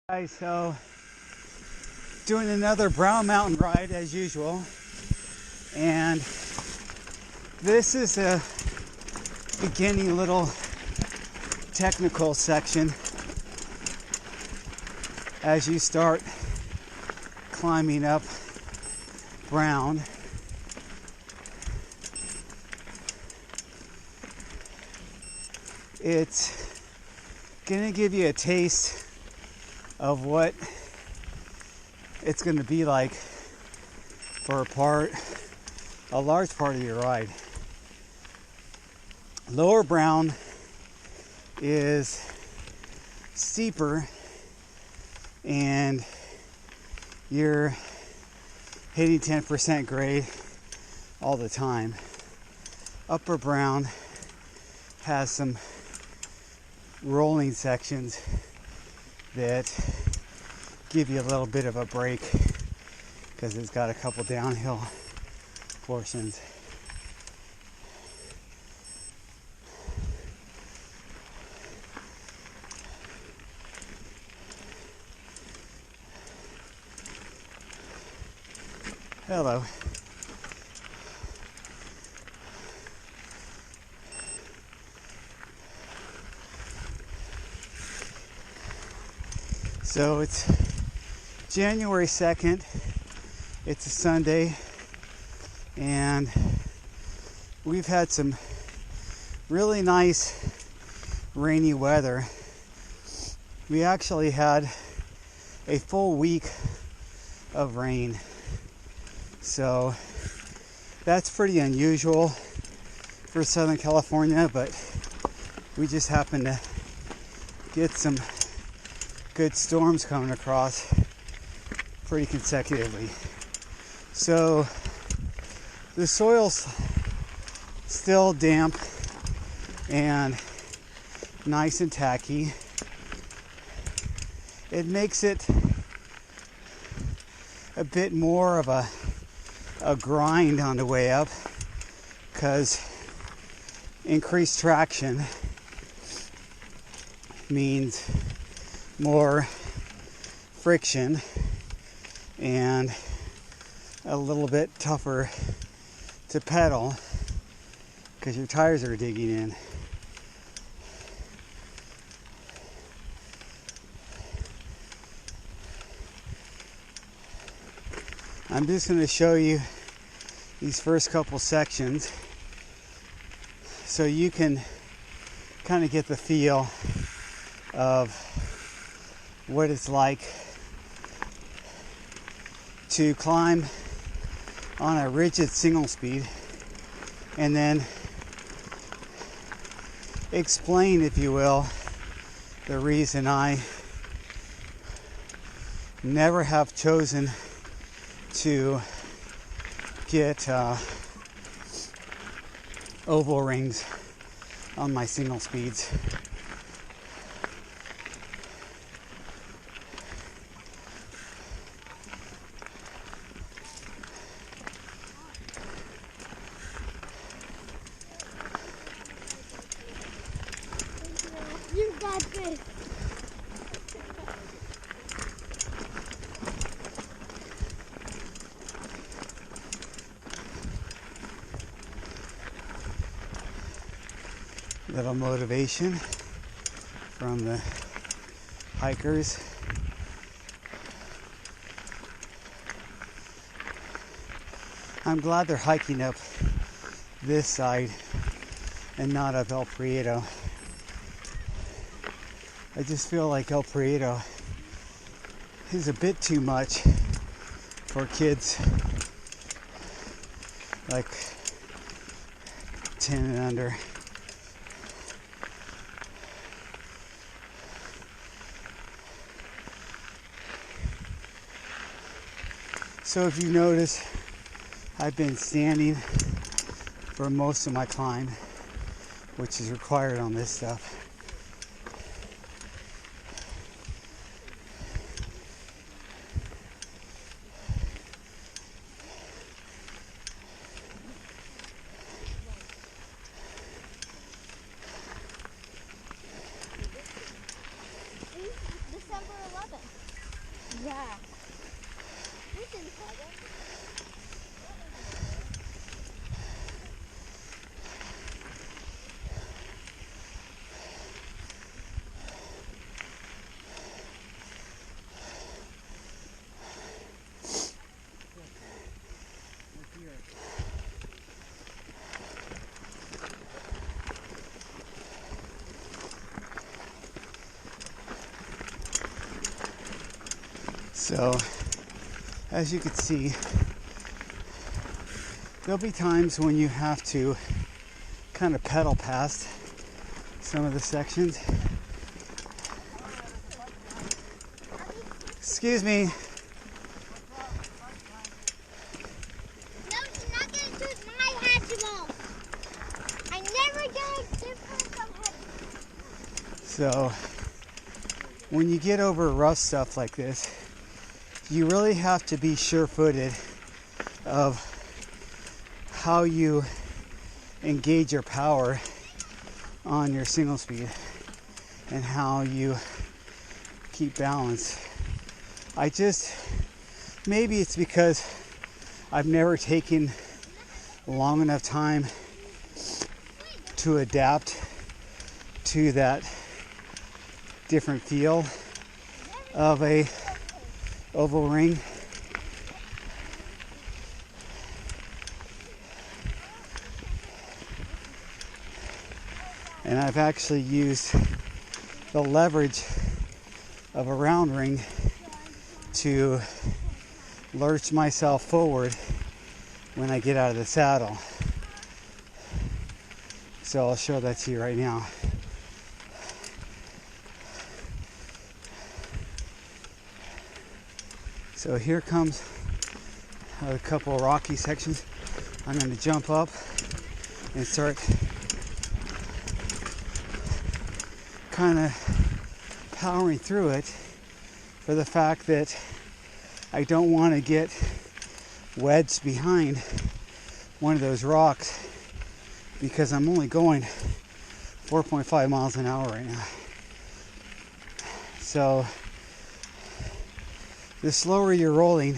Guys, so doing another Brown Mountain ride as usual, and this is a beginning little technical section as you start climbing up Brown. It's gonna give you a taste of what it's going to be like for a large part of your ride. Lower Brown is steeper and you're hitting 10% grade all the time. Upper Brown has some rolling sections that give you a little bit of a break because it's got a couple downhill portions. Hello. So it's January 2nd, it's a Sunday, and we've had some really nice rainy weather. We actually had a full week of rain, so that's pretty unusual for Southern California, but we just happened to get some good storms coming across pretty consecutively. So the soil's still damp and nice and tacky. It makes it a bit more of a grind on the way up because increased traction means more friction and a little bit tougher to pedal because your tires are digging in. I'm just going to show you these first couple sections so you can kind of get the feel of what it's like to climb on a rigid single speed and then explain, if you will, the reason I never have chosen to get oval rings on my single speeds. You got this. Little motivation from the hikers. I'm glad they're hiking up this side and not up El Prieto. I just feel like El Prieto is a bit too much for kids like 10 and under. So if you notice, I've been standing for most of my climb, which is required on this stuff. December 11th. Yeah. We can cut it. So, as you can see, there'll be times when you have to kind of pedal past some of the sections. Excuse me. No, she's not gonna do my hatchable. I never gonna give her some hatchable. So, when you get over rough stuff like this, you really have to be sure-footed of how you engage your power on your single speed and how you keep balance. Maybe it's because I've never taken long enough time to adapt to that different feel of a oval ring. And I've actually used the leverage of a round ring to lurch myself forward when I get out of the saddle. So I'll show that to you right now. So here comes a couple of rocky sections. I'm going to jump up and start kind of powering through it for the fact that I don't want to get wedged behind one of those rocks because I'm only going 4.5 miles an hour right now. So the slower you're rolling,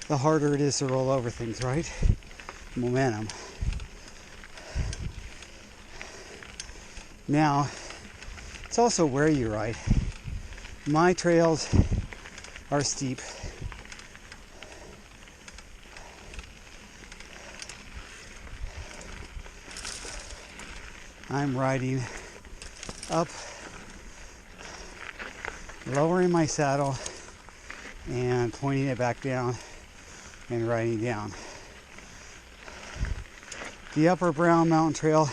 the harder it is to roll over things, right? Momentum. Now, it's also where you ride. My trails are steep. I'm riding up, lowering my saddle and pointing it back down and riding down. The Upper Brown Mountain Trail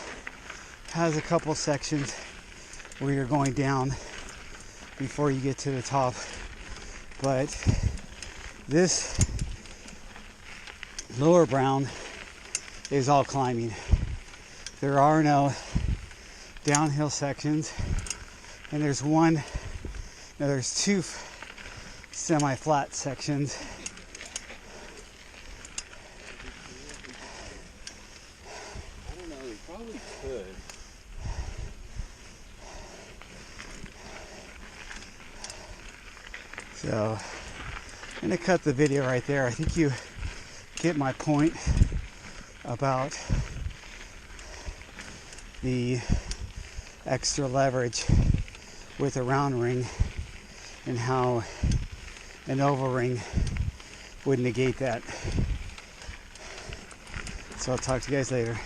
has a couple sections where you're going down before you get to the top, but this Lower Brown is all climbing. There are no downhill sections, and there's two semi-flat sections. I don't know, we probably could. So I'm going to cut the video right there. I think you get my point about the extra leverage with a round ring and how an oval ring would negate that. So I'll talk to you guys later.